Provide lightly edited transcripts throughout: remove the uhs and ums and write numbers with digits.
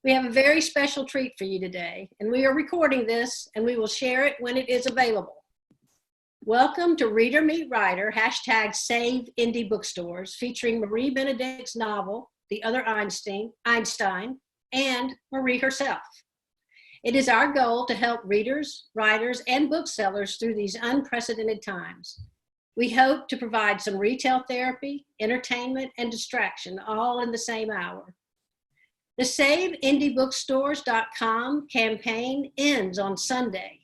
We have a very special treat for you today, and we are recording this, and we will share it when it is available. Welcome to Reader Meet Writer, hashtag Save Indie Bookstores, featuring Marie Benedict's novel, The Other Einstein, and Marie herself. It is our goal to help readers, writers, and booksellers through these unprecedented times. We hope to provide some retail therapy, entertainment, and distraction, all in the same hour. The SaveIndieBookstores.com campaign ends on Sunday,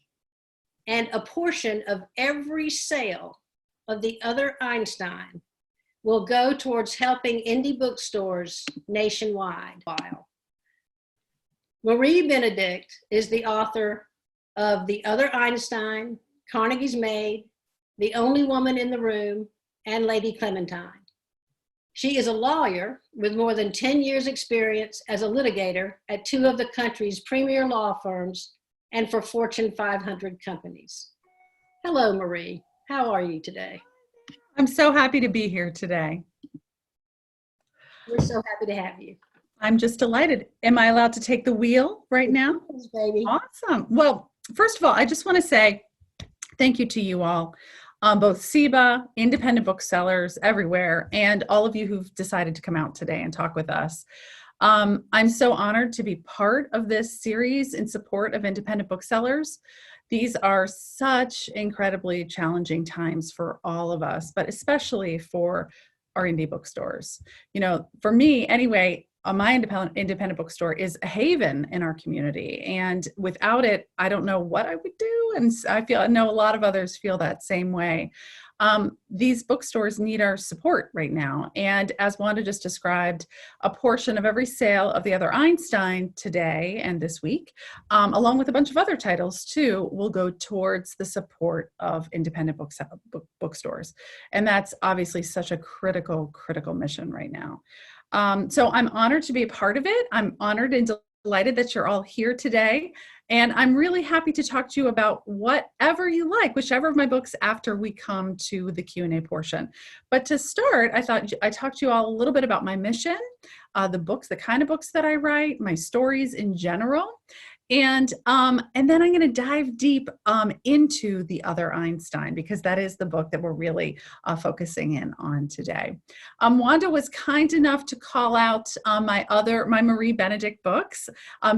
and a portion of every sale of The Other Einstein will go towards helping indie bookstores nationwide. Marie Benedict is the author of The Other Einstein, Carnegie's Maid, The Only Woman in the Room, and Lady Clementine. She is a lawyer with more than 10 years experience as a litigator at two of the country's premier law firms and for Fortune 500 companies. Hello, Marie. How are you today? I'm so happy to be here today. We're so happy to have you. I'm just delighted. Am I allowed to take the wheel right now? Yes, baby. Awesome. Well, first of all, I just want to say thank you to you all, both SIBA, independent booksellers everywhere, and all of you who've decided to come out today and talk with us. I'm so honored to be part of this series in support of independent booksellers. These are such incredibly challenging times for all of us, but especially for our indie bookstores. You know, for me anyway, my independent bookstore is a haven in our community. And without it, I don't know what I would do. And I know a lot of others feel that same way. These bookstores need our support right now. And as Wanda just described, a portion of every sale of The Other Einstein today and this week, along with a bunch of other titles too, will go towards the support of independent bookstores. And that's obviously such a critical mission right now. So I'm honored to be a part of it. I'm honored and delighted that you're all here today. And I'm really happy to talk to you about whatever you like, whichever of my books after we come to the Q&A portion. But to start, I thought I'd talk to you all a little bit about my mission, the books, the kind of books that I write, my stories in general. And then I'm going to dive deep into The Other Einstein, because that is the book that we're really focusing in on today. Wanda was kind enough to call out my Marie Benedict books,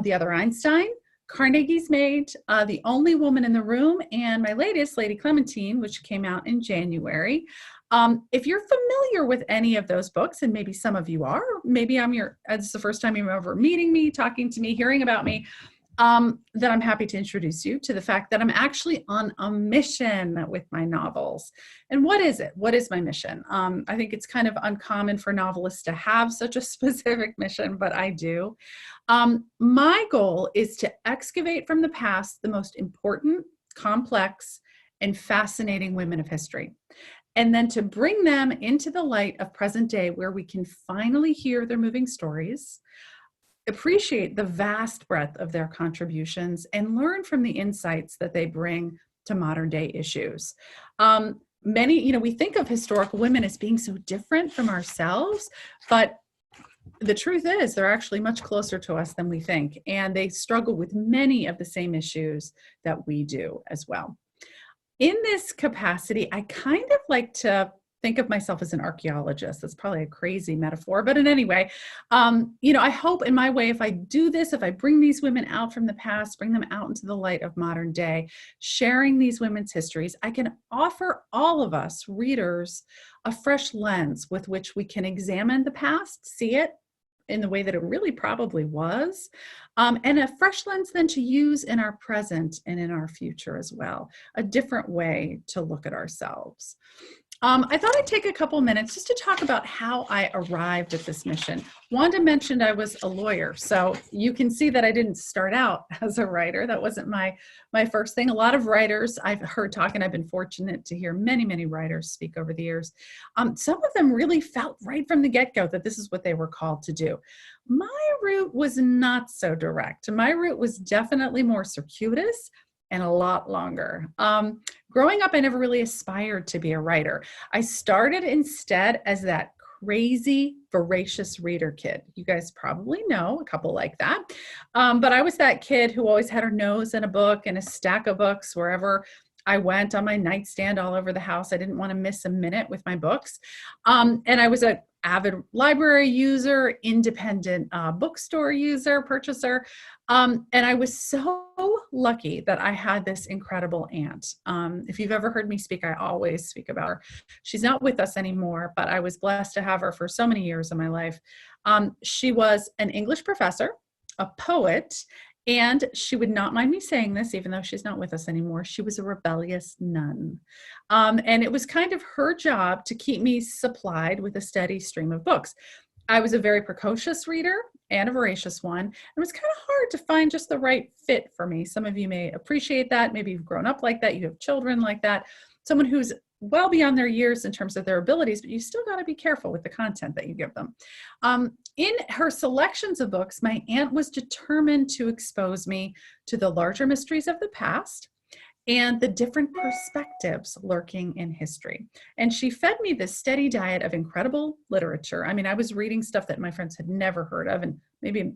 The Other Einstein, Carnegie's Maid, The Only Woman in the Room, and my latest, Lady Clementine, which came out in January. If you're familiar with any of those books, and maybe some of you are, maybe it's the first time you're ever meeting me, talking to me, hearing about me, then I'm happy to introduce you to the fact that I'm actually on a mission with my novels. And what is it? What is my mission? I think it's kind of uncommon for novelists to have such a specific mission, but I do. My goal is to excavate from the past the most important, complex, and fascinating women of history, and then to bring them into the light of present day where we can finally hear their moving stories, appreciate the vast breadth of their contributions, and learn from the insights that they bring to modern day issues. We think of historical women as being so different from ourselves, but the truth is they're actually much closer to us than we think, and they struggle with many of the same issues that we do as well. In this capacity, I kind of like to think of myself as an archaeologist. That's probably a crazy metaphor, but in any way, I hope in my way, if I do this, if I bring these women out from the past, bring them out into the light of modern day, sharing these women's histories, I can offer all of us readers a fresh lens with which we can examine the past, see it in the way that it really probably was, and a fresh lens then to use in our present and in our future as well, a different way to look at ourselves. I thought I'd take a couple minutes just to talk about how I arrived at this mission. Wanda mentioned I was a lawyer, so you can see that I didn't start out as a writer. That wasn't my first thing. A lot of writers I've heard talk, and I've been fortunate to hear many writers speak over the years. Some of them really felt right from the get-go that this is what they were called to do. My route was not so direct. My route was definitely more circuitous and a lot longer. Growing up, I never really aspired to be a writer. I started instead as that crazy, voracious reader kid. You guys probably know a couple like that. But I was that kid who always had her nose in a book and a stack of books wherever I went, on my nightstand all over the house. I didn't want to miss a minute with my books. And I was an avid library user, independent bookstore user, purchaser. And I was so lucky that I had this incredible aunt. If you've ever heard me speak, I always speak about her. She's not with us anymore, but I was blessed to have her for so many years of my life. She was an English professor, a poet, and she would not mind me saying this, even though she's not with us anymore. She was a rebellious nun. And it was kind of her job to keep me supplied with a steady stream of books. I was a very precocious reader and a voracious one. It was kind of hard to find just the right fit for me. Some of you may appreciate that. Maybe you've grown up like that. You have children like that. Someone who's well beyond their years in terms of their abilities, but you still got to be careful with the content that you give them. In her selections of books, my aunt was determined to expose me to the larger mysteries of the past and the different perspectives lurking in history. And she fed me this steady diet of incredible literature. I mean, I was reading stuff that my friends had never heard of and maybe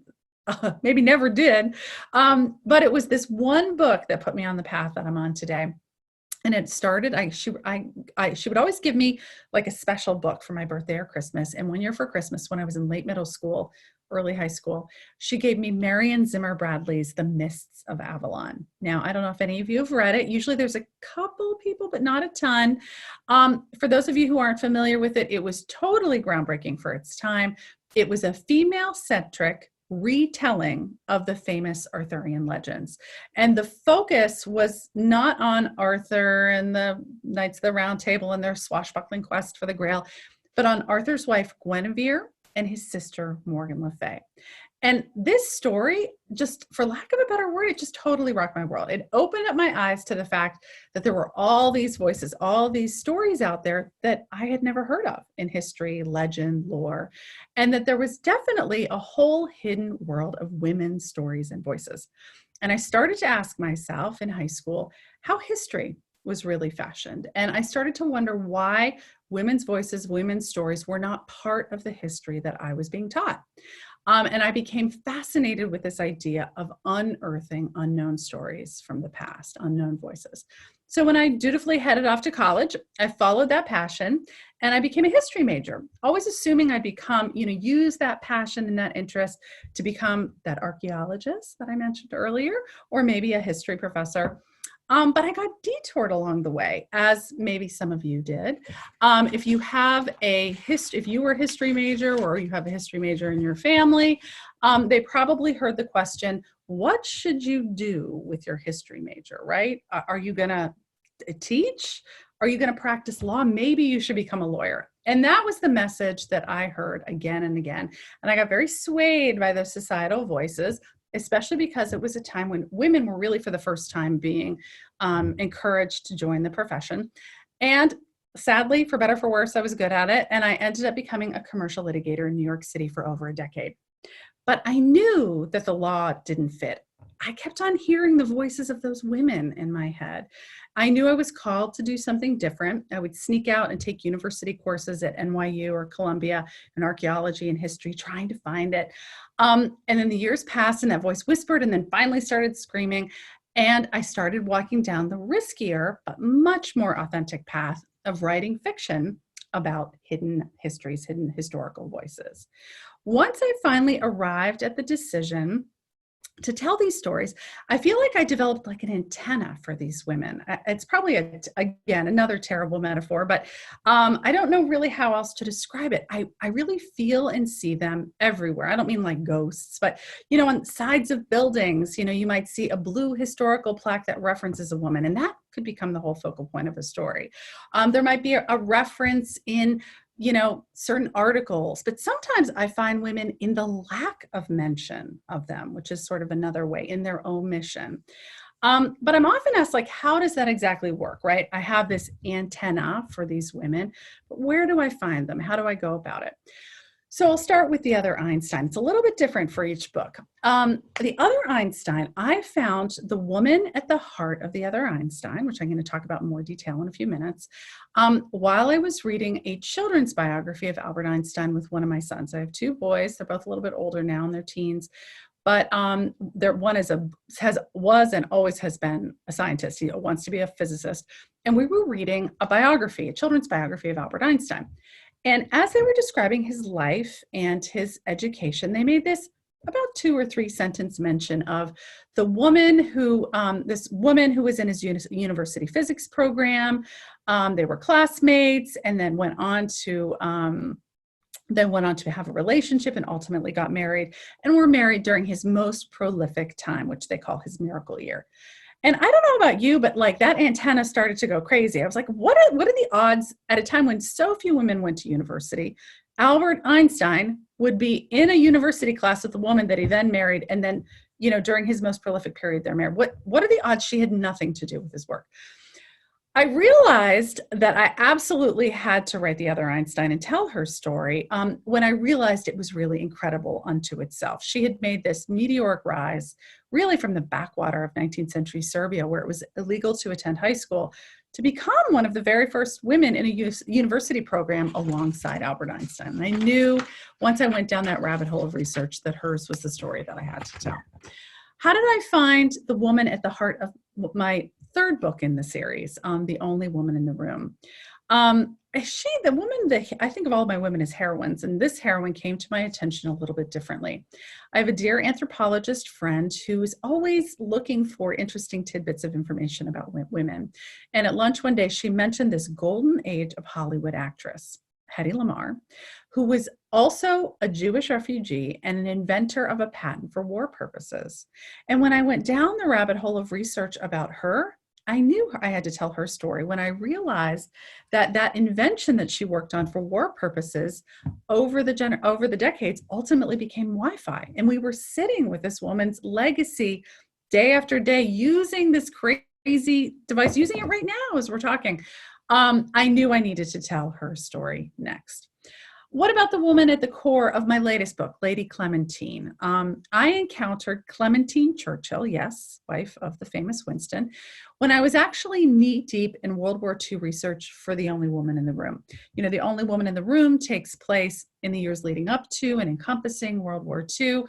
never did. But it was this one book that put me on the path that I'm on today. And it started, she would always give me like a special book for my birthday or Christmas. And one year for Christmas, when I was in late middle school, early high school, she gave me Marion Zimmer Bradley's The Mists of Avalon. Now, I don't know if any of you have read it. Usually there's a couple people, but not a ton. For those of you who aren't familiar with it, it was totally groundbreaking for its time. It was a female-centric retelling of the famous Arthurian legends. And the focus was not on Arthur and the Knights of the Round Table and their swashbuckling quest for the Grail, but on Arthur's wife, Guinevere, and his sister, Morgan Le Fay. And this story, just for lack of a better word, it just totally rocked my world. It opened up my eyes to the fact that there were all these voices, all these stories out there that I had never heard of in history, legend, lore, and that there was definitely a whole hidden world of women's stories and voices. And I started to ask myself in high school how history was really fashioned. And I started to wonder why women's voices, women's stories were not part of the history that I was being taught. And I became fascinated with this idea of unearthing unknown stories from the past, unknown voices. So when I dutifully headed off to college, I followed that passion and I became a history major, always assuming I'd become, use that passion and that interest to become that archaeologist that I mentioned earlier, or maybe a history professor. But I got detoured along the way, as maybe some of you did. If you were a history major or you have a history major in your family, they probably heard the question, what should you do with your history major, right? Are you going to teach? Are you going to practice law? Maybe you should become a lawyer. And that was the message that I heard again and again. And I got very swayed by the societal voices, especially because it was a time when women were really for the first time being encouraged to join the profession. And sadly, for better or for worse, I was good at it. And I ended up becoming a commercial litigator in New York City for over a decade. But I knew that the law didn't fit. I kept on hearing the voices of those women in my head. I knew I was called to do something different. I would sneak out and take university courses at NYU or Columbia in archaeology and history, trying to find it. And then the years passed and that voice whispered and then finally started screaming. And I started walking down the riskier, but much more authentic path of writing fiction about hidden histories, hidden historical voices. Once I finally arrived at the decision to tell these stories, I feel like I developed like an antenna for these women. It's probably, again, another terrible metaphor, but I don't know really how else to describe it. I really feel and see them everywhere. I don't mean like ghosts, but, on sides of buildings, you might see a blue historical plaque that references a woman, and that could become the whole focal point of a story. There might be a reference in certain articles, but sometimes I find women in the lack of mention of them, which is sort of another way, in their omission. But I'm often asked, like, how does that exactly work, right? I have this antenna for these women, but where do I find them? How do I go about it? So I'll start with The Other Einstein. It's a little bit different for each book. The Other Einstein, I found the woman at the heart of The Other Einstein, which I'm going to talk about in more detail in a few minutes, while I was reading a children's biography of Albert Einstein with one of my sons. I have two boys. They're both a little bit older now in their teens. But one was and always has been a scientist. He wants to be a physicist. And we were reading a biography, a children's biography of Albert Einstein. And as they were describing his life and his education, they made this about 2 or 3 sentence mention of the woman who, this woman who was in his university physics program. They were classmates and then went on to have a relationship and ultimately got married, and were married during his most prolific time, which they call his miracle year. And I don't know about you, but like that antenna started to go crazy. I was like, what are the odds at a time when so few women went to university, Albert Einstein would be in a university class with a woman that he then married, and then, during his most prolific period, they're married. What are the odds she had nothing to do with his work? I realized that I absolutely had to write The Other Einstein and tell her story when I realized it was really incredible unto itself. She had made this meteoric rise really from the backwater of 19th century Serbia, where it was illegal to attend high school, to become one of the very first women in a university program alongside Albert Einstein. And I knew once I went down that rabbit hole of research that hers was the story that I had to tell. How did I find the woman at the heart of my third book in the series, The Only Woman in the Room? The woman that I think of all of my women as heroines, and this heroine came to my attention a little bit differently. I have a dear anthropologist friend who is always looking for interesting tidbits of information about women. And at lunch one day, she mentioned this golden age of Hollywood actress, Hedy Lamarr, who was also a Jewish refugee and an inventor of a patent for war purposes. And when I went down the rabbit hole of research about her, I knew I had to tell her story when I realized that invention that she worked on for war purposes over the decades ultimately became Wi-Fi. And we were sitting with this woman's legacy day after day using this crazy device, using it right now as we're talking. I knew I needed to tell her story next. What about the woman at the core of my latest book, Lady Clementine? I encountered Clementine Churchill, yes, wife of the famous Winston, when I was actually knee-deep in World War II research for The Only Woman in the Room. The Only Woman in the Room takes place in the years leading up to and encompassing World War II.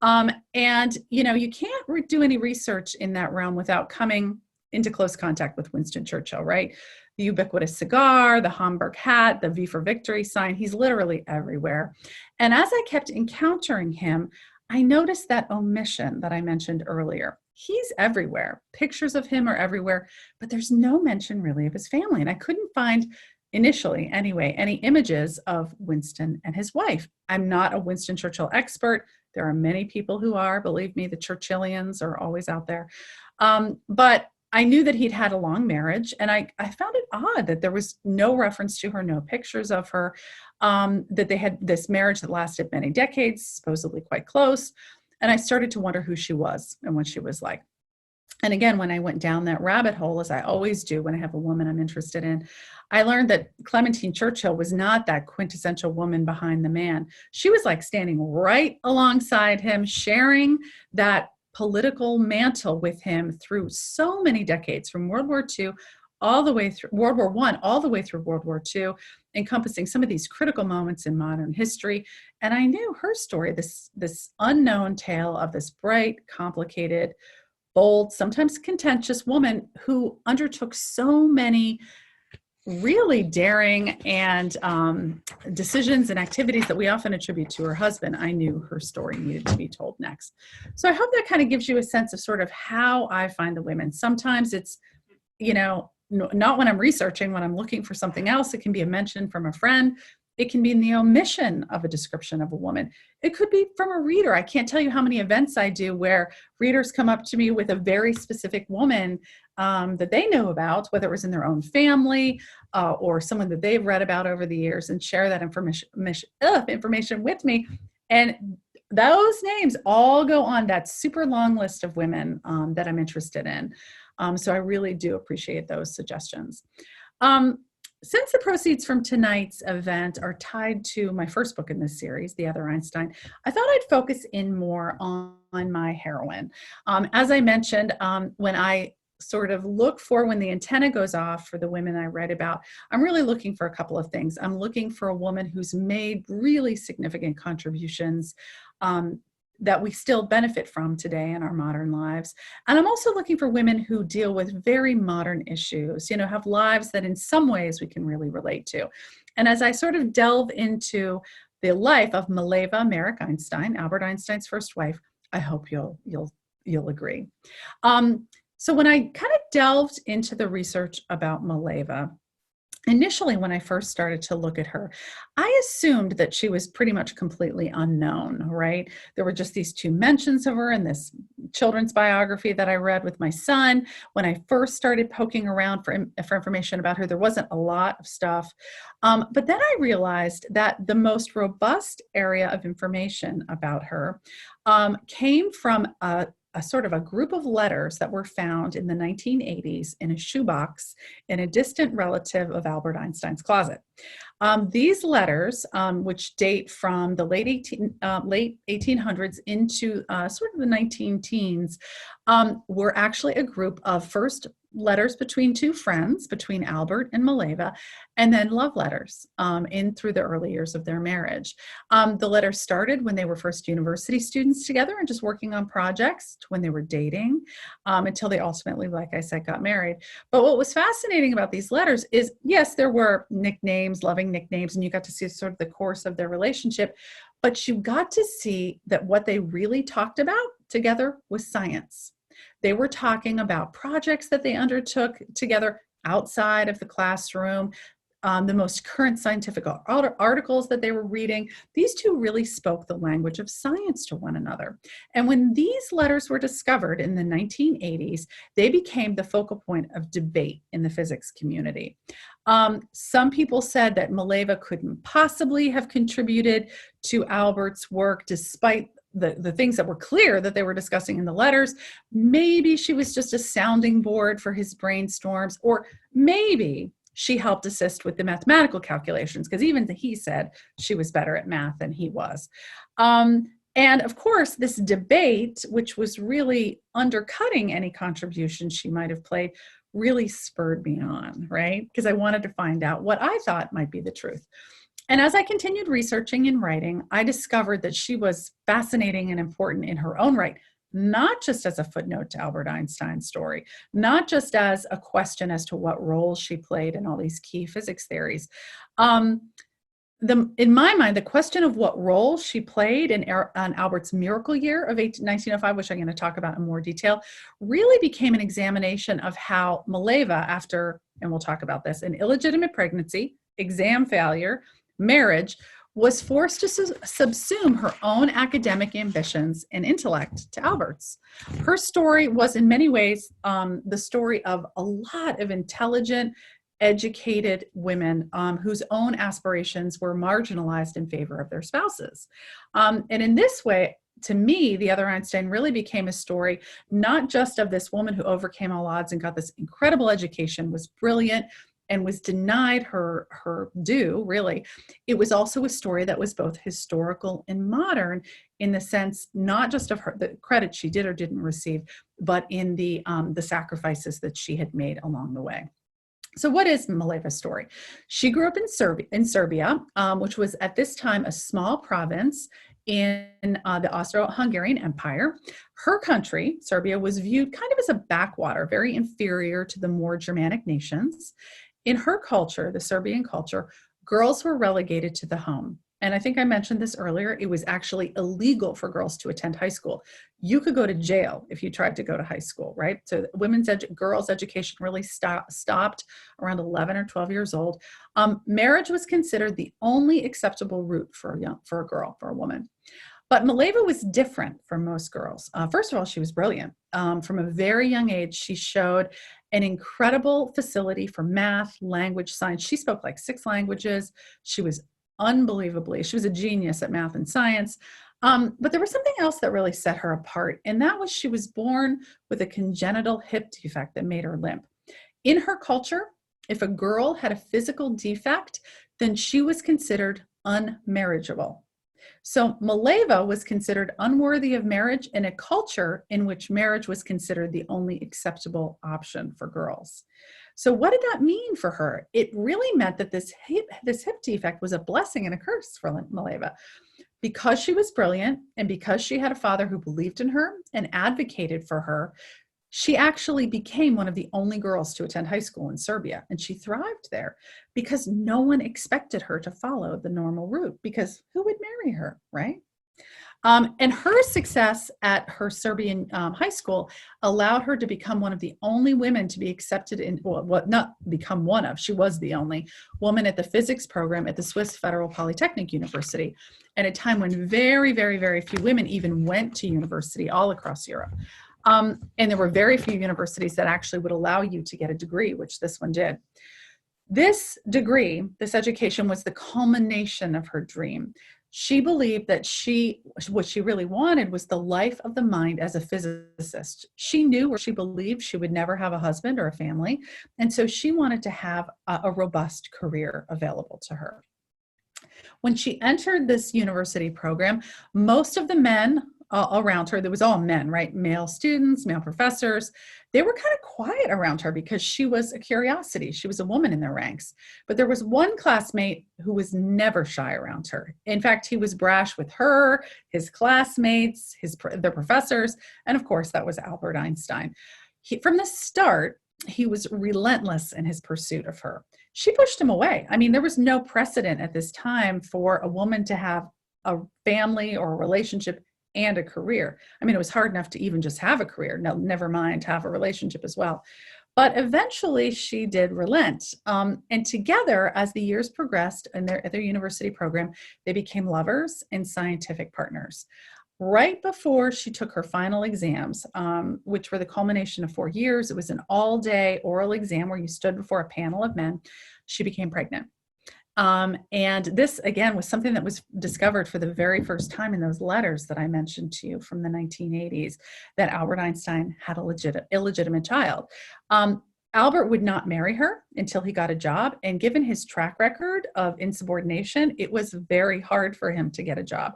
You can't do any research in that realm without coming into close contact with Winston Churchill, right? The ubiquitous cigar, the Homburg hat, the V for Victory sign, he's literally everywhere. And as I kept encountering him, I noticed that omission that I mentioned earlier. He's everywhere. Pictures of him are everywhere, but there's no mention really of his family. And I couldn't find, initially anyway, any images of Winston and his wife. I'm not a Winston Churchill expert. There are many people who are, believe me, the Churchillians are always out there. But I knew that he'd had a long marriage, and I found it odd that there was no reference to her, no pictures of her, that they had this marriage that lasted many decades, supposedly quite close. And I started to wonder who she was and what she was like. And again, when I went down that rabbit hole, as I always do when I have a woman I'm interested in, I learned that Clementine Churchill was not that quintessential woman behind the man. She was like standing right alongside him, sharing that political mantle with him through so many decades, from World War II all the way through World War I, all the way through World War II, encompassing some of these critical moments in modern history. And I knew her story, this unknown tale of this bright, complicated, bold, sometimes contentious woman who undertook so many really daring and decisions and activities that we often attribute to her husband. I knew her story needed to be told next. So I hope that kind of gives you a sense of sort of how I find the women. Sometimes it's, not when I'm researching, when I'm looking for something else. It can be a mention from a friend. It can be in the omission of a description of a woman. It could be from a reader. I can't tell you how many events I do where readers come up to me with a very specific woman that they know about, whether it was in their own family or someone that they've read about over the years, and share that information with me. And those names all go on that super long list of women that I'm interested in. So I really do appreciate those suggestions. since the proceeds from tonight's event are tied to my first book in this series, The Other Einstein, I thought I'd focus in more on my heroine. As I mentioned, when I sort of look for when the antenna goes off for the women I write about, I'm really looking for a couple of things. I'm looking for a woman who's made really significant contributions that we still benefit from today in our modern lives. And I'm also looking for women who deal with very modern issues, have lives that in some ways we can really relate to. And as I sort of delve into the life of Mileva Merrick Einstein, Albert Einstein's first wife, I hope you'll agree. So when I kind of delved into the research about Mileva, initially, when I first started to look at her, I assumed that she was pretty much completely unknown, right? There were just these two mentions of her in this children's biography that I read with my son. When I first started poking around for information about her, there wasn't a lot of stuff. But then I realized that the most robust area of information about her came from a sort of a group of letters that were found in the 1980s in a shoebox in a distant relative of Albert Einstein's closet. These letters, which date from the late 1800s into sort of the 19 teens, were actually a group of first letters between two friends, between Albert and Mileva, and then love letters in through the early years of their marriage. The letters started when they were first university students together and just working on projects, to when they were dating, until they ultimately, like I said, got married. But what was fascinating about these letters is, yes, there were nicknames, loving nicknames, and you got to see sort of the course of their relationship, but you got to see that what they really talked about together was science. They were talking about projects that they undertook together outside of the classroom, the most current scientific articles that they were reading. These two really spoke the language of science to one another. And when these letters were discovered in the 1980s, they became the focal point of debate in the physics community. Some people said that Mileva couldn't possibly have contributed to Albert's work despite the things that were clear that they were discussing in the letters. Maybe she was just a sounding board for his brainstorms, or maybe she helped assist with the mathematical calculations, because even he said she was better at math than he was. And of course, this debate, which was really undercutting any contribution she might have played, really spurred me on, right? Because I wanted to find out what I thought might be the truth. And as I continued researching and writing, I discovered that she was fascinating and important in her own right, not just as a footnote to Albert Einstein's story, not just as a question as to what role she played in all these key physics theories. In my mind, the question of what role she played in Albert's miracle year of 1905, which I'm going to talk about in more detail, really became an examination of how Mileva, after, and we'll talk about this, an illegitimate pregnancy, exam failure, marriage, was forced to subsume her own academic ambitions and intellect to Albert's. Her story was in many ways the story of a lot of intelligent, educated women whose own aspirations were marginalized in favor of their spouses. And in this way, to me, The Other Einstein really became a story not just of this woman who overcame all odds and got this incredible education, was brilliant, and was denied her due, really. It was also a story that was both historical and modern, in the sense not just of her, the credit she did or didn't receive, but in the sacrifices that she had made along the way. So what is Mileva's story? She grew up in Serbia, which was at this time a small province in the Austro-Hungarian Empire. Her country, Serbia, was viewed kind of as a backwater, very inferior to the more Germanic nations. In her culture, the Serbian culture, girls were relegated to the home. And I think I mentioned this earlier, it was actually illegal for girls to attend high school. You could go to jail if you tried to go to high school, right? So girls' education really stopped around 11 or 12 years old. Marriage was considered the only acceptable route for a woman. But Mileva was different from most girls. First of all, she was brilliant. From a very young age, she showed an incredible facility for math, language, science. She spoke like 6 languages. She was she was a genius at math and science. But there was something else that really set her apart, and that was she was born with a congenital hip defect that made her limp. In her culture, If a girl had a physical defect, then she was considered unmarriageable. So Mileva was considered unworthy of marriage in a culture in which marriage was considered the only acceptable option for girls. So what did that mean for her? It really meant that this hip defect was a blessing and a curse for Mileva. Because she was brilliant and because she had a father who believed in her and advocated for her, she actually became one of the only girls to attend high school in Serbia, and she thrived there because no one expected her to follow the normal route, because who would marry her, right? And her success at her Serbian high school allowed her to become one of the only women to be accepted in, well, not become one of, she was the only woman at the physics program at the Swiss Federal Polytechnic University, at a time when very, very, very few women even went to university all across Europe. And there were very few universities that actually would allow you to get a degree, which this one did. This degree, this education, was the culmination of her dream. She believed that what she really wanted was the life of the mind as a physicist. She knew, or she believed, she would never have a husband or a family. And so she wanted to have a robust career available to her. When she entered this university program, most of the men around her, there was all men, right? Male students, male professors, they were kind of quiet around her because she was a curiosity. She was a woman in their ranks. But there was one classmate who was never shy around her. In fact, he was brash with her, his classmates, their professors, and of course, that was Albert Einstein. From the start, he was relentless in his pursuit of her. She pushed him away. I mean, there was no precedent at this time for a woman to have a family or a relationship and a career. I mean, it was hard enough to even just have a career, never mind have a relationship as well. But eventually she did relent. And together, as the years progressed in their university program, they became lovers and scientific partners. Right before she took her final exams, which were the culmination of 4 years, it was an all-day oral exam where you stood before a panel of men, she became pregnant. And this, again, was something that was discovered for the very first time in those letters that I mentioned to you from the 1980s, that Albert Einstein had a illegitimate child. Albert would not marry her until he got a job. And given his track record of insubordination, it was very hard for him to get a job.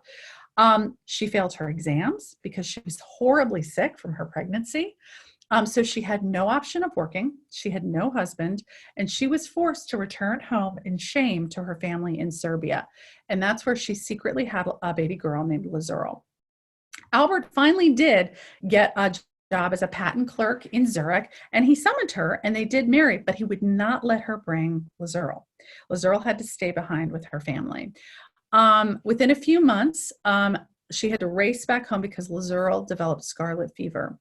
She failed her exams because she was horribly sick from her pregnancy. So she had no option of working. She had no husband, and she was forced to return home in shame to her family in Serbia. And that's where she secretly had a baby girl named Lazurl. Albert finally did get a job as a patent clerk in Zurich, and he summoned her, and they did marry, but he would not let her bring Lazurl. Lazurl had to stay behind with her family. Within a few months, she had to race back home because Lazurl developed scarlet fever.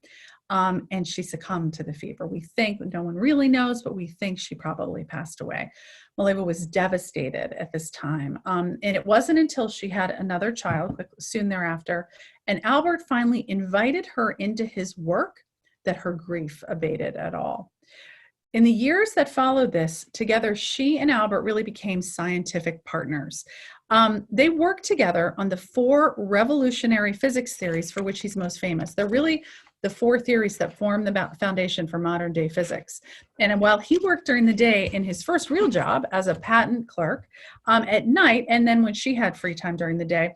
And she succumbed to the fever. We think, no one really knows, but we think she probably passed away. Mileva was devastated at this time. And it wasn't until she had another child soon thereafter, and Albert finally invited her into his work, that her grief abated at all. In the years that followed this, together, she and Albert really became scientific partners. They worked together on the 4 revolutionary physics theories for which he's most famous. They're really the 4 theories that form the foundation for modern day physics. And while he worked during the day in his first real job as a patent clerk, at night, and then when she had free time during the day,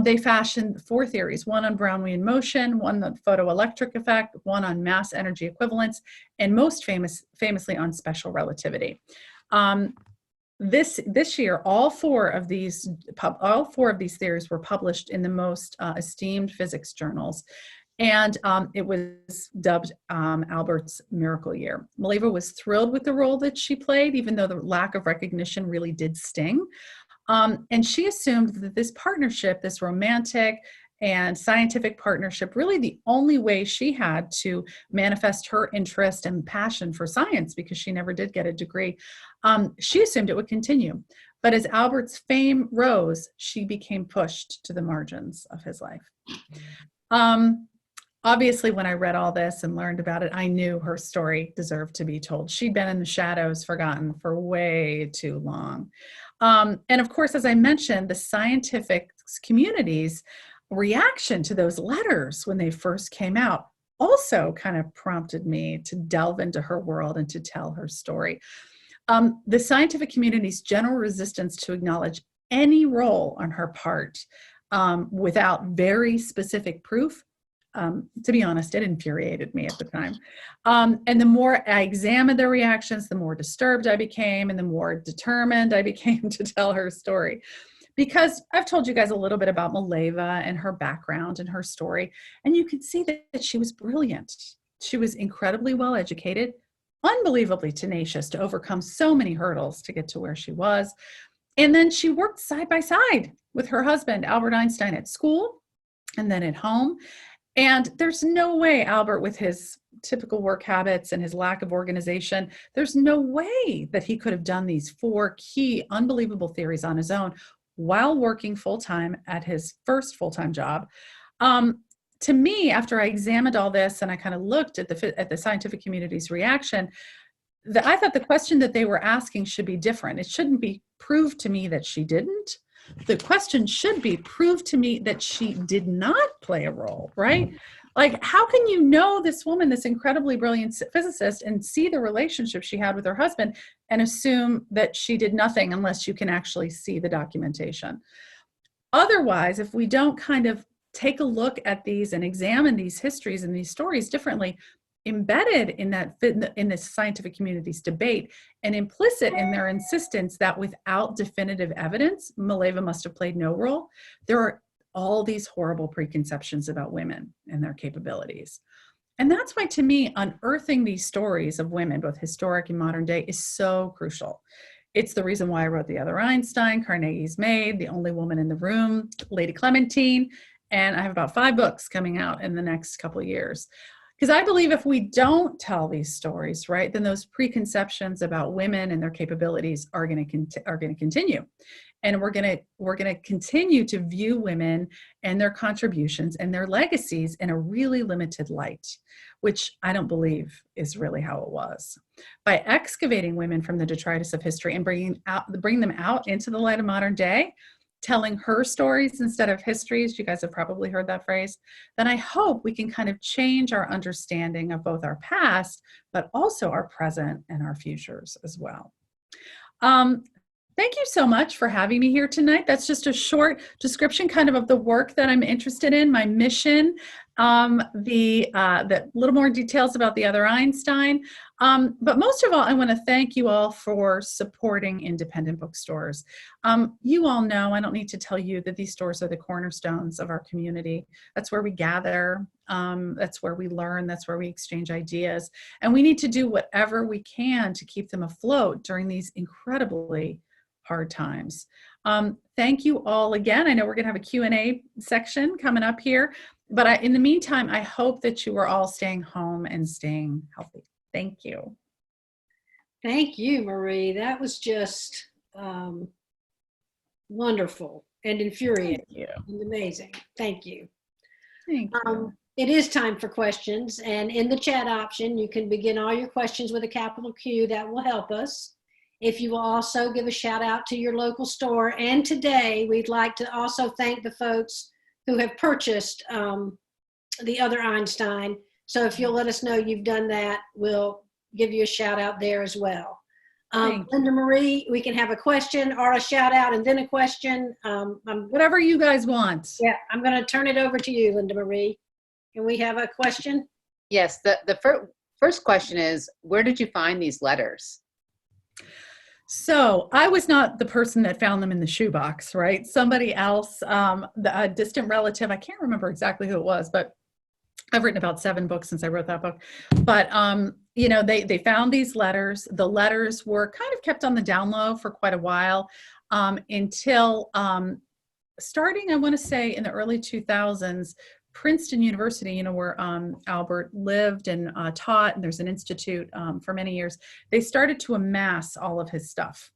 they fashioned 4 theories, one on Brownian motion, one on photoelectric effect, one on mass energy equivalence, and most famously on special relativity. This year, all four of these theories were published in the most esteemed physics journals. And it was dubbed Albert's Miracle Year. Mileva was thrilled with the role that she played, even though the lack of recognition really did sting. And she assumed that this partnership, this romantic and scientific partnership, really the only way she had to manifest her interest and passion for science, because she never did get a degree, she assumed it would continue. But as Albert's fame rose, she became pushed to the margins of his life. Obviously, when I read all this and learned about it, I knew her story deserved to be told. She'd been in the shadows, forgotten for way too long. And of course, as I mentioned, the scientific community's reaction to those letters when they first came out also kind of prompted me to delve into her world and to tell her story. The scientific community's general resistance to acknowledge any role on her part without very specific proof, to be honest, it infuriated me at the time. And the more I examined their reactions, the more disturbed I became and the more determined I became to tell her story. Because I've told you guys a little bit about Mileva and her background and her story, and you can see that she was brilliant. She was incredibly well educated, unbelievably tenacious to overcome so many hurdles to get to where she was. And then she worked side by side with her husband, Albert Einstein, at school and then at home. And there's no way Albert, with his typical work habits and his lack of organization, there's no way that he could have done these 4 key, unbelievable theories on his own while working full-time at his first full-time job. To me, after I examined all this and I kind of looked at the scientific community's reaction, I thought the question that they were asking should be different. It shouldn't be prove to me that she didn't. The question should be prove to me that she did not play a role, right? Like, how can you know this woman, this incredibly brilliant physicist, and see the relationship she had with her husband and assume that she did nothing unless you can actually see the documentation? Otherwise, if we don't kind of take a look at these and examine these histories and these stories differently, embedded in this scientific community's debate and implicit in their insistence that without definitive evidence, Mileva must have played no role, there are all these horrible preconceptions about women and their capabilities. And that's why, to me, unearthing these stories of women, both historic and modern day, is so crucial. It's the reason why I wrote The Other Einstein, Carnegie's Maid, The Only Woman in the Room, Lady Clementine, and I have about 5 books coming out in the next couple of years. Because I believe if we don't tell these stories, right, then those preconceptions about women and their capabilities are going to continue, and we're going to continue to view women and their contributions and their legacies in a really limited light, which I don't believe is really how it was. By excavating women from the detritus of history and bring them out into the light of modern day, telling her stories instead of histories, you guys have probably heard that phrase, then I hope we can kind of change our understanding of both our past, but also our present and our futures as well. Thank you so much for having me here tonight. That's just a short description kind of the work that I'm interested in, my mission, the little more details about The Other Einstein. But most of all, I want to thank you all for supporting independent bookstores. You all know, I don't need to tell you, that these stores are the cornerstones of our community. That's where we gather. That's where we learn. That's where we exchange ideas. And we need to do whatever we can to keep them afloat during these incredibly hard times. Thank you all again. I know we're going to have a Q&A section coming up here, but in the meantime, I hope that you are all staying home and staying healthy. Thank you. Thank you, Marie. That was just wonderful and infuriating. Thank you. And amazing. Thank you. Thank you. It is time for questions, and in the chat option, you can begin all your questions with a capital Q. That will help us. If you will also give a shout out to your local store. And today we'd like to also thank the folks who have purchased The Other Einstein. So if you'll let us know you've done that, we'll give you a shout out there as well. Linda Marie, we can have a question or a shout out and then a question. Whatever you guys want. Yeah, I'm going to turn it over to you, Linda Marie. Can we have a question? Yes, the first question is, where did you find these letters? So I was not the person that found them in the shoebox, right? Somebody else, a distant relative, I can't remember exactly who it was, but I've written about 7 books since I wrote that book. But, you know, they found these letters. The letters were kind of kept on the down low for quite a while until starting, I want to say, in the early 2000s, Princeton University, you know, where Albert lived and taught, and there's an institute for many years, they started to amass all of his stuff.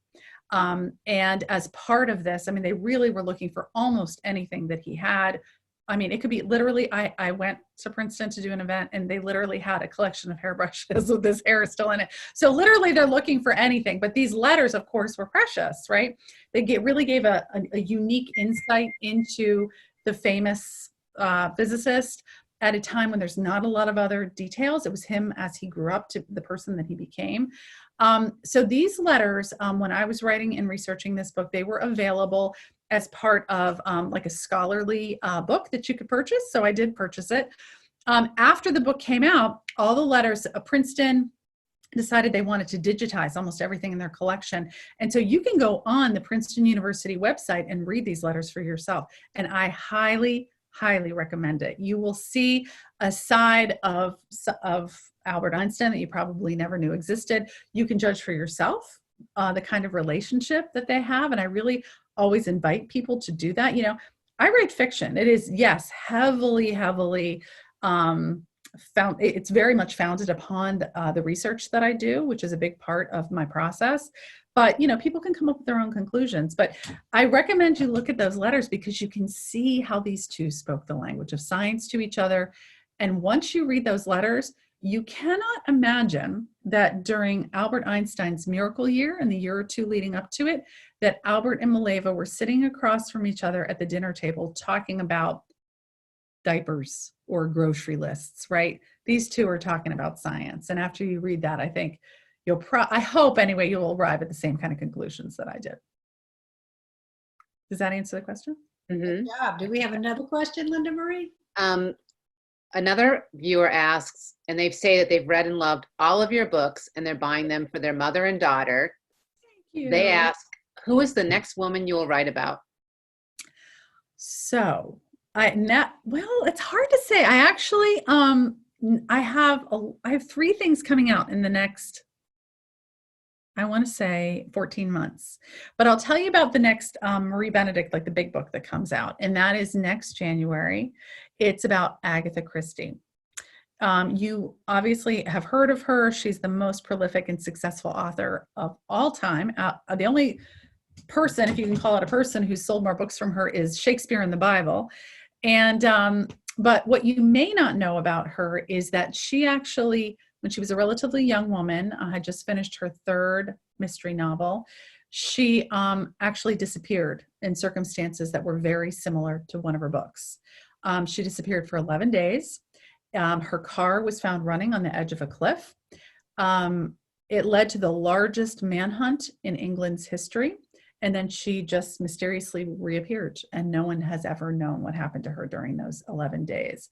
And as part of this, I mean, they really were looking for almost anything that he had. I mean, it could be literally, I went to Princeton to do an event and they literally had a collection of hairbrushes with his hair still in it. So literally they're looking for anything, but these letters, of course, were precious, right? They really gave a unique insight into the famous physicist at a time when there's not a lot of other details. It was him as he grew up to the person that he became. So these letters, when I was writing and researching this book, they were available as part of like a scholarly book that you could purchase. So I did purchase it. After the book came out, all the letters, Princeton decided they wanted to digitize almost everything in their collection. And so you can go on the Princeton University website and read these letters for yourself. And I highly, highly recommend it. You will see a side of Albert Einstein that you probably never knew existed. You can judge for yourself the kind of relationship that they have. And I really always invite people to do that. You know, I write fiction. It is, yes, heavily it's very much founded upon the research that I do, which is a big part of my process. But, you know, people can come up with their own conclusions. But I recommend you look at those letters because you can see how these two spoke the language of science to each other. And once you read those letters, you cannot imagine that during Albert Einstein's miracle year and the year or two leading up to it, that Albert and Mileva were sitting across from each other at the dinner table talking about diapers or grocery lists, right? These two are talking about science. And after you read that, I think I hope anyway, you'll arrive at the same kind of conclusions that I did. Does that answer the question? Mm-hmm. Good job. Do we have another question, Linda Marie? Another viewer asks, and they say that they've read and loved all of your books and they're buying them for their mother and daughter. Thank you. They ask, who is the next woman you will write about? So it's hard to say. I actually, I have 3 things coming out in the next, I want to say 14 months, but I'll tell you about the next Marie Benedict, like the big book that comes out. And that is next January. It's about Agatha Christie. You obviously have heard of her. She's the most prolific and successful author of all time. The only person, if you can call it a person, who's sold more books from her is Shakespeare in the Bible. And, but what you may not know about her is that she actually, when she was a relatively young woman, had just finished her 3rd mystery novel. She actually disappeared in circumstances that were very similar to one of her books. She disappeared for 11 days. Her car was found running on the edge of a cliff. It led to the largest manhunt in England's history. And then she just mysteriously reappeared, and no one has ever known what happened to her during those 11 days.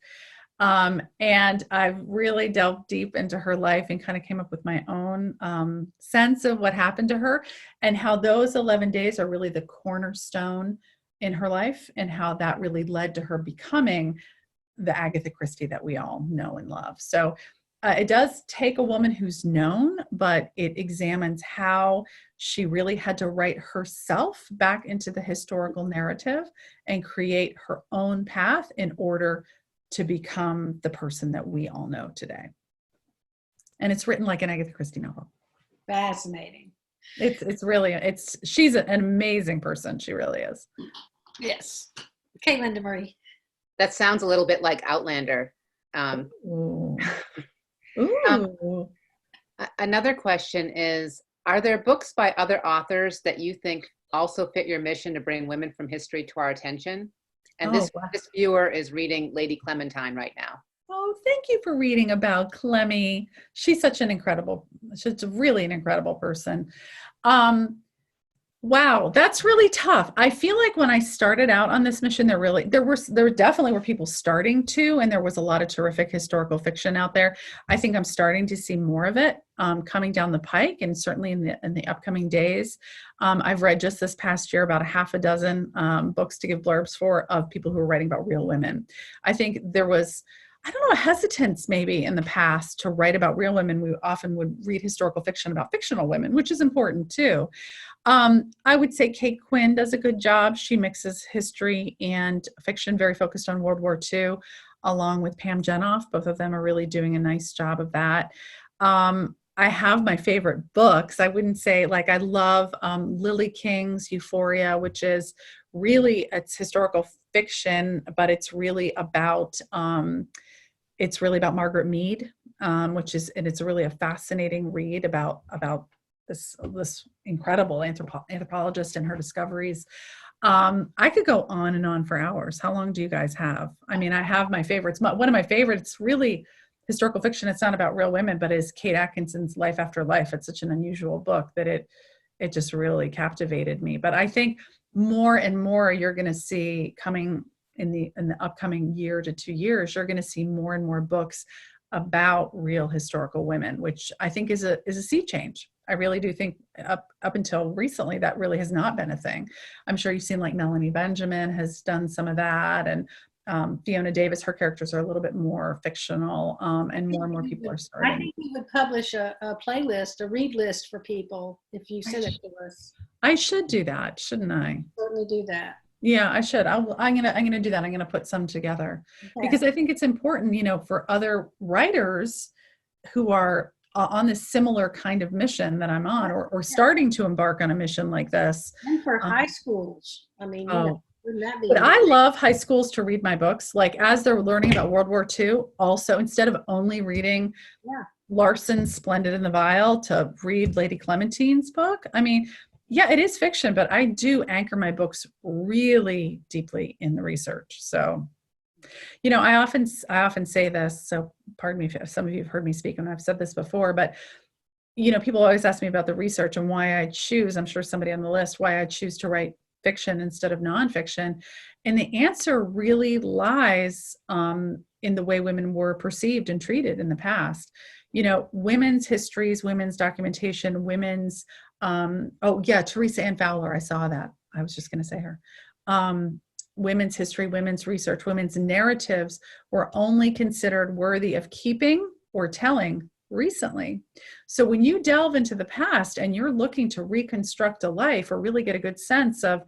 And I've really delved deep into her life and kind of came up with my own sense of what happened to her and how those 11 days are really the cornerstone in her life and how that really led to her becoming the Agatha Christie that we all know and love. So it does take a woman who's known, but it examines how she really had to write herself back into the historical narrative and create her own path in order to become the person that we all know today. And it's written like an Agatha Christie novel. Fascinating. She's an amazing person. She really is. Yes. Okay, Linda Marie. That sounds a little bit like Outlander. Ooh. Ooh. Another question is, are there books by other authors that you think also fit your mission to bring women from history to our attention? And this viewer is reading Lady Clementine right now. Oh, thank you for reading about Clemmy. She's really an incredible person. Wow, that's really tough. I feel like when I started out on this mission, there definitely were people starting to, and there was a lot of terrific historical fiction out there. I think I'm starting to see more of it coming down the pike, and certainly in the upcoming days. I've read just this past year about a half a dozen books to give blurbs for of people who are writing about real women. I think there was, I don't know, a hesitance maybe in the past to write about real women. We often would read historical fiction about fictional women, which is important too. I would say Kate Quinn does a good job. She mixes history and fiction, very focused on World War II, along with Pam Jenoff. Both of them are really doing a nice job of that. I have my favorite books. I wouldn't say, like, I love Lily King's Euphoria, which is really, it's historical fiction, but it's really about Margaret Mead, it's really a fascinating read about this incredible anthropologist and her discoveries. I could go on and on for hours. How long do you guys have? I mean, I have my favorites. One of my favorites really historical fiction. It's not about real women, but is Kate Atkinson's Life After Life. It's such an unusual book that it just really captivated me. But I think more and more you're going to see coming in the upcoming year to 2 years, you're going to see more and more books about real historical women, which I think is a sea change. I really do think up until recently that really has not been a thing. I'm sure you've seen like Melanie Benjamin has done some of that, and Fiona Davis, her characters are a little bit more fictional, and more people are starting. I think we would publish a playlist, a read list for people if you send it to us. I should do that, shouldn't I? Certainly do that. Yeah, I should. I'm gonna do that. I'm gonna put some together because I think it's important, for other writers who are on this similar kind of mission that I'm on, or starting to embark on a mission like this. And for high schools, I mean, wouldn't that be? But I love high schools to read my books, like as they're learning about World War II. Also, instead of only reading Larson's Splendid and the Vile, to read Lady Clementine's book. I mean, yeah, it is fiction, but I do anchor my books really deeply in the research. So, I often say this, so pardon me if some of you have heard me speak, and I've said this before, but, people always ask me about the research and why I choose, I'm sure somebody on the list, why I choose to write fiction instead of nonfiction. And the answer really lies in the way women were perceived and treated in the past. Women's histories, women's documentation, women's, Teresa Ann Fowler, I saw that. I was just going to say her. Women's history, women's research, women's narratives were only considered worthy of keeping or telling recently. So when you delve into the past and you're looking to reconstruct a life or really get a good sense of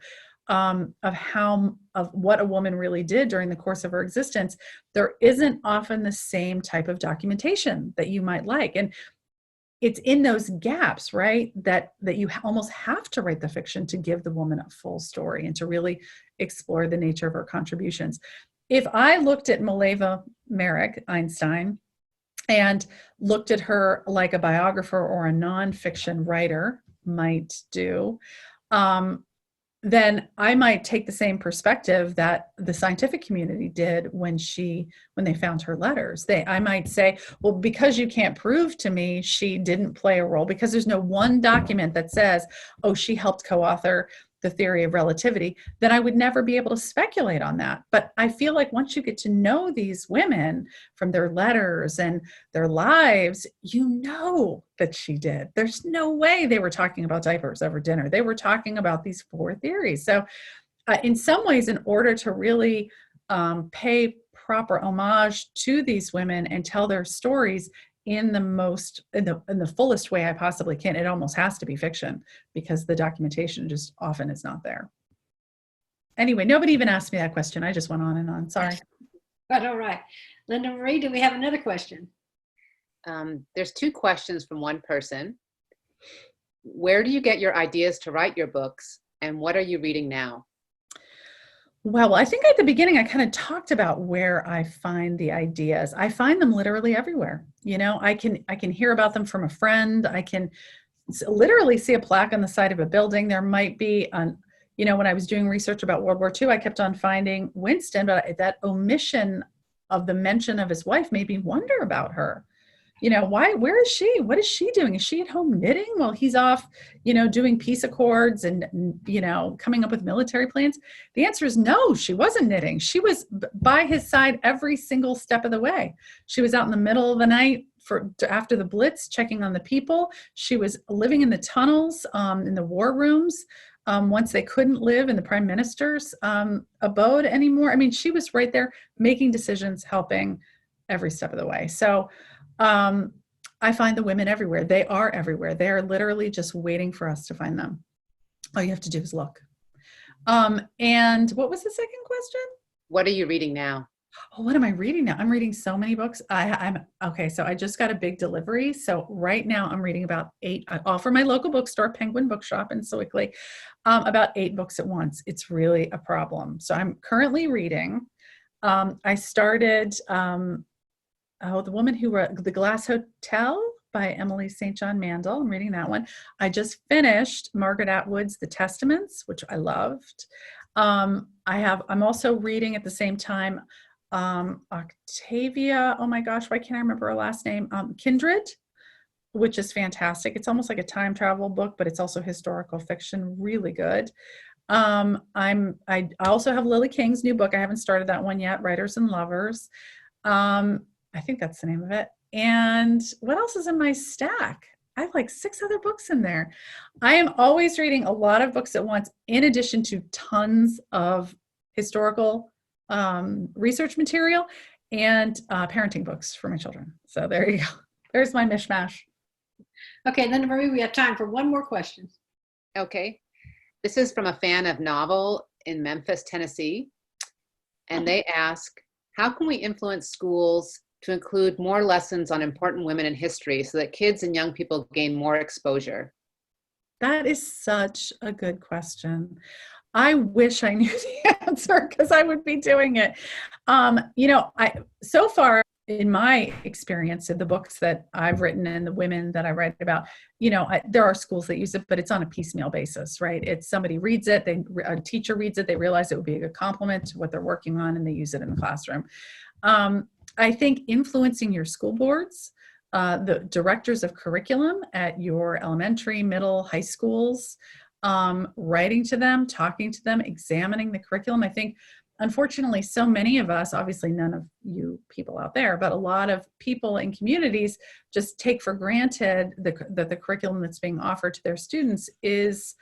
what a woman really did during the course of her existence, there isn't often the same type of documentation that you might like. And it's in those gaps, right, that you almost have to write the fiction to give the woman a full story and to really explore the nature of her contributions. If I looked at Mileva Merrick Einstein and looked at her like a biographer or a nonfiction writer might do, then I might take the same perspective that the scientific community did when they found her letters. I might say, well, because you can't prove to me she didn't play a role, because there's no one document that says, oh, she helped co-author the theory of relativity, then I would never be able to speculate on that. But I feel like once you get to know these women from their letters and their lives, you know that she did. There's no way they were talking about diapers over dinner. They were talking about these 4 theories. So in some ways, in order to really pay proper homage to these women and tell their stories in the fullest way I possibly can, it almost has to be fiction, because the documentation just often is not there. Anyway, nobody even asked me that question. I just went on and on. Sorry. But all right. Linda Marie, do we have another question? There's 2 questions from one person. Where do you get your ideas to write your books, and what are you reading now? Well, I think at the beginning, I kind of talked about where I find the ideas. I find them literally everywhere. I can hear about them from a friend. I can literally see a plaque on the side of a building. There might be when I was doing research about World War II, I kept on finding Winston, but that omission of the mention of his wife made me wonder about her. Where is she? What is she doing? Is she at home knitting while he's off, doing peace accords and, coming up with military plans? The answer is no, she wasn't knitting. She was by his side every single step of the way. She was out in the middle of the night after the Blitz, checking on the people. She was living in the tunnels, in the war rooms, once they couldn't live in the prime minister's abode anymore. I mean, she was right there making decisions, helping every step of the way. So I find the women everywhere. They are everywhere. They are literally just waiting for us to find them. All you have to do is look. And what was the second question? What are you reading now? Oh, what am I reading now? I'm reading so many books. Okay. So I just got a big delivery. So right now I'm reading about 8, all from my local bookstore, Penguin Bookshop in Sewickley, about 8 books at once. It's really a problem. So I'm currently reading, I started, The Woman Who Wrote The Glass Hotel by Emily St. John Mandel. I'm reading that one. I just finished Margaret Atwood's The Testaments, which I loved. I'm also reading at the same time Octavia, oh my gosh, why can't I remember her last name? Kindred, which is fantastic. It's almost like a time travel book, but it's also historical fiction, really good. I also have Lily King's new book. I haven't started that one yet, Writers and Lovers. I think that's the name of it. And what else is in my stack? I have like 6 other books in there. I am always reading a lot of books at once, in addition to tons of historical research material and parenting books for my children. So there you go. There's my mishmash. Okay, then Marie, we have time for one more question. Okay. This is from a fan of Novel in Memphis, Tennessee. And they ask, how can we influence schools to include more lessons on important women in history so that kids and young people gain more exposure? That is such a good question. I wish I knew the answer because I would be doing it. So far in my experience of the books that I've written and the women that I write about, there are schools that use it, but it's on a piecemeal basis, right? It's somebody reads it, a teacher reads it, they realize it would be a good complement to what they're working on, and they use it in the classroom. I think influencing your school boards, the directors of curriculum at your elementary, middle, high schools, writing to them, talking to them, examining the curriculum. I think, unfortunately, so many of us, obviously none of you people out there, but a lot of people in communities just take for granted that the curriculum that's being offered to their students is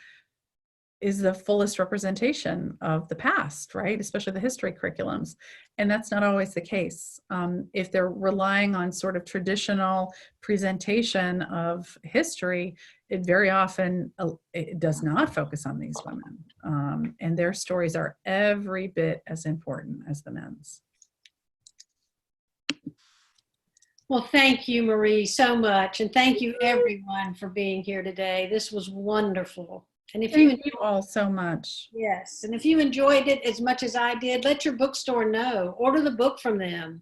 the fullest representation of the past, right? Especially the history curriculums. And that's not always the case. If they're relying on sort of traditional presentation of history, it very often it does not focus on these women. And their stories are every bit as important as the men's. Well, thank you, Marie, so much. And thank you, everyone, for being here today. This was wonderful. And if Thank you all so much. Yes, and if you enjoyed it as much as I did, let your bookstore know. Order the book from them.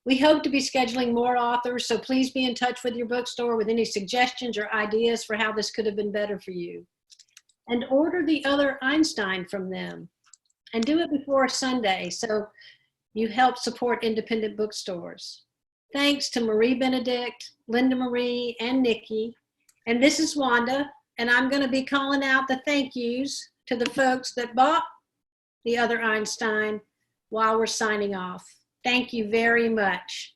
We hope to be scheduling more authors, so please be in touch with your bookstore with any suggestions or ideas for how this could have been better for you. And order the Other Einstein from them. And do it before Sunday, so you help support independent bookstores. Thanks to Marie Benedict, Linda Marie, and Nikki. And this is Wanda. And I'm going to be calling out the thank yous to the folks that bought the Other Einstein while we're signing off. Thank you very much.